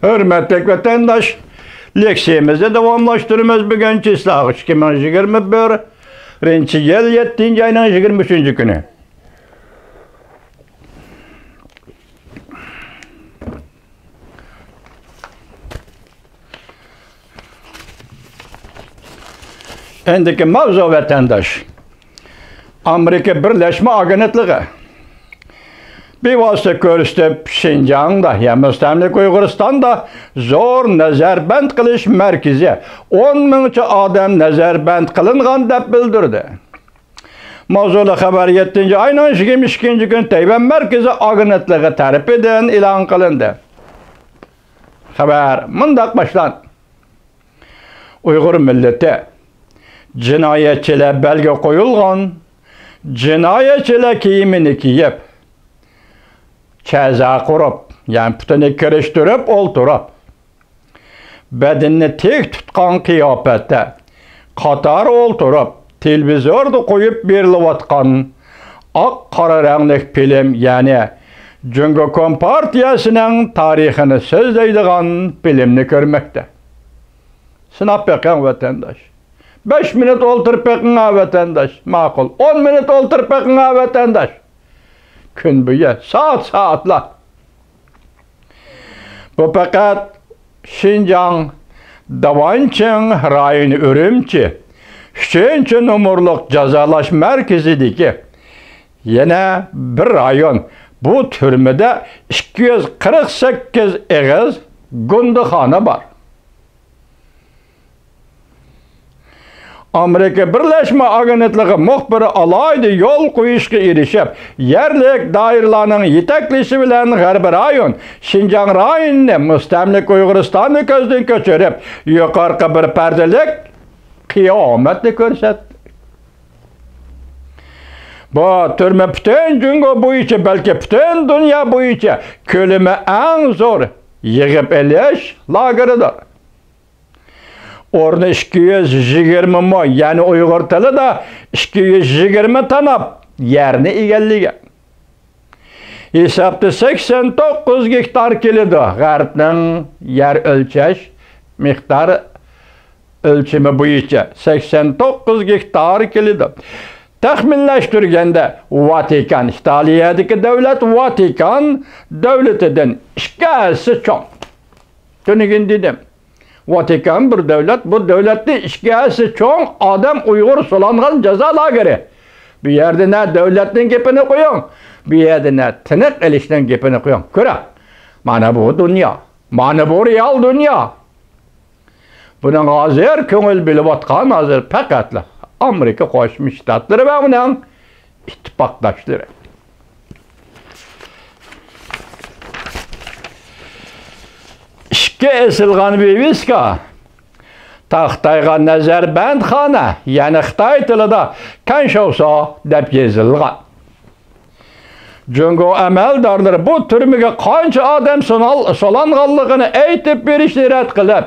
Hürmetli vatandaş, leksiyemizi devamlaştırmamız bugün Çislağ 2021 Rinci yıl 7. ayının 23. günü. Endiki mavzu vatandaş, Amerika Birleşme Agentliği bir vasıta görüştüp Şinjan'da, ya Müstemlik Uyguristan'da zor nazarband qilish merkezi 10 mingcha adam nazarband qilingan deb bildirdi. Mavzuli xabar 7. ayının 22. gün Tayvan Merkezi Agentliği tarafidan e'lon qilindi. Xabar mundaq başlan. Uyg'ur milleti jinoyatchilar belga qo'yilgan, jinoyatchilar kiyimini kiyib, çaza kurup, yani putini kiriştirip, olturup, bedenini tek tutkan kıyafette, katar olturup, televizörde koyup berilayotgan ak-qara ranglik film, yani Cumhuriyet Kompartiyasının tarihini sözleydiğen filmni görmekte. Sınap bakın vatandaş. 5 minut olturup bakın vatandaş, makul. 10 minut olturup bakın vatandaş. Gün boyu, saatla. Bu fakat Şinjan, Davançın rayonu Ürümçi, 3. numurluk cezalaş merkezideki yine bir rayon. Bu türmede 248 eğiz gundahane var. Amerika Birleşme Agentliği muhbiri alayda yol koyuşga erişip, yerlik dairlarının yetekleşi bilen Garbi rayon, Şinjan rayonunu Müstemlik Uyguristan'ı gözden köçürüp, yukarı bir perdelik kıyametli görsetti. Bu türme bütün Cungo boyunca, belki bütün dünya boyunca kölümü en zor yığıp eleş lagırıdır. Orada 220 mi, yani Uygur tili da 220 tanap yerini egelligen. Hesapta 89 hektar kelidi. G'arbning yer ölçeş miktarı ölçümü boyunca 89 hektar kelidi. Tahminleştirgende Vatikan, İtalya'daki devlet Vatikan devletinden işgahsi çok. Tünügün dedim. Vatikan bir devlet, bu devlette işgahsi çok adam Uygur solangan ceza lageri. Bir yerde ne devletin gepini koyun, bir yerde ne tınık elişten gepini koyun. Köre, mana bu dünya, mana bu real dünya. Bunun hazır köngül bilip atkan hazır pakatla. Amerika Koşmuş Ştatları ve bunun ittifakdaşları. İşke esilgan bir viska, Taxtayga nazarbandxona, yani Xitoy tilida Kanshausa deb yozilgan. Jungo amaldorlari bu turmaga qancha odam solanganligini aytib berishni rad qilib,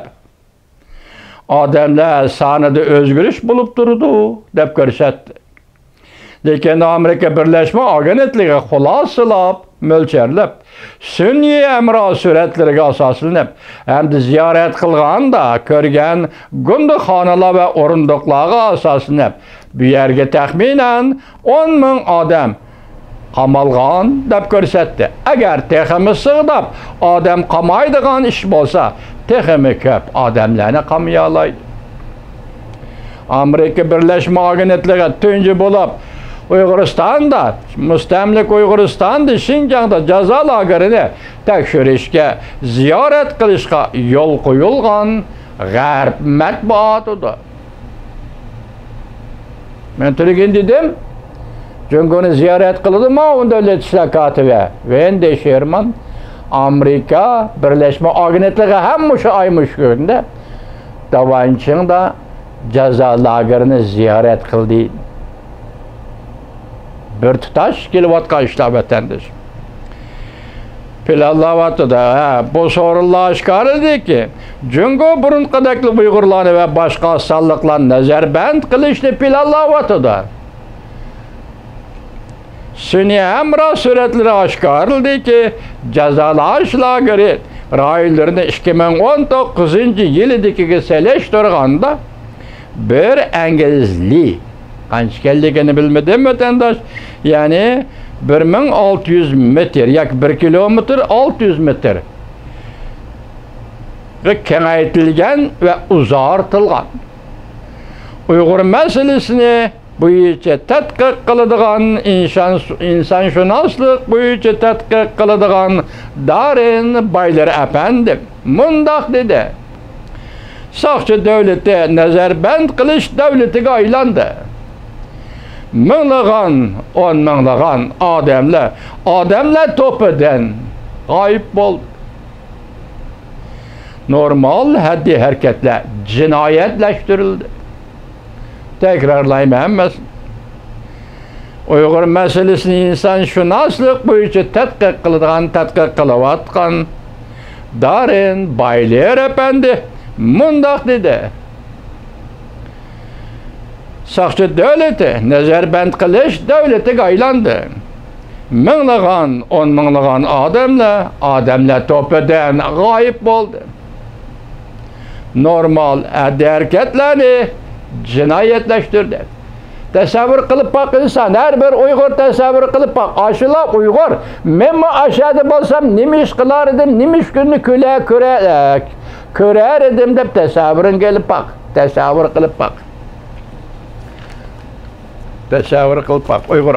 odamlar sonida o'zgarish bo'lib turdi deb ko'rsatdi. Lekin Amerika Birleşme Agentliği xulosalab, mo'lcharlab, sun'iy amro suratlariga asoslanib, hamda ziyorat qilganda ko'rgan gundaxonalar va o'rindiqlarga asoslanib, bu yerga taxminan 10 ming odam qamalgan deb ko'rsatdi. Agar texmi sig'dab odam qamaydigan ish bo'lsa, texmi ko'p odamlarni qamayolaydi. Amerika Birleşme Agentliği tunji bo'lib Uyguristan'da, Müstemlik Uyguristan'da, Şinjan'da ceza lagerini tekshirishga, ziyorat qilishga yo'l qo'yilgan G'arb matbuotidir. Men turgin dedim, Cungoni ziyorat qildimi, unda davlat ishlar kotibi Wendy Sherman, Amerika Birleşme Agentliği ham shu ay kunda Davançin'da ceza lagerini ziyorat qildi. Bir tutaş kilovatga işler vatandaş. Planlavatı da bu sorunlar aşkar idi ki, Cungo burunqidagi Uyg'urlarni ve başka sallıklarni nazarband qilishni planlavatı da. Sun'iy amro suratlari oshkor qildi ki, jazolash lageri raylarını 2019 yılındaki seleştirganda bir engizli qancha ekanligini bilmadim vatandaş. Yani 1600 metre, yak 1 kilometre 600 metre ve kengaytilgan ve uzartılgan. Uyghur meselesini bo'yicha tadqiq qiladigan insonshunaslik bo'yicha tadqiq qiladigan Darin Baylar efendim mundaq dedi. Soqchi davlati nazarband qilish davlatiga aylandi. Minglagan, 10 minglagan odamlar to'pidan g'oyib bo'ldi. Normal haddi hareketler cinayetlashtirildi. Tekrarlayayım hammasini. Uyghur meselesini insonshunaslik bo'yicha tadqiq qilayotgan Darin Baylar efendi mundaq dedi. Soqchi davlati nazarband qilish davlatiga aylandi. Minglagan, 10 minglagan odamlar to'pidan g'oyib bo'ldi. Normal adli hareketlerini cinayetlashtirdi. Tasavvur qilib baq inson, har bir Uyg'ur tasavvur qilib baq. Aşılab Uyg'ur, men aşağıda bo'lsam nima ish qilar edim, nima ish kunni ko'rar edim deb tasavvuring kelib baq. Tasavvur qilib baq. Uyg'ur.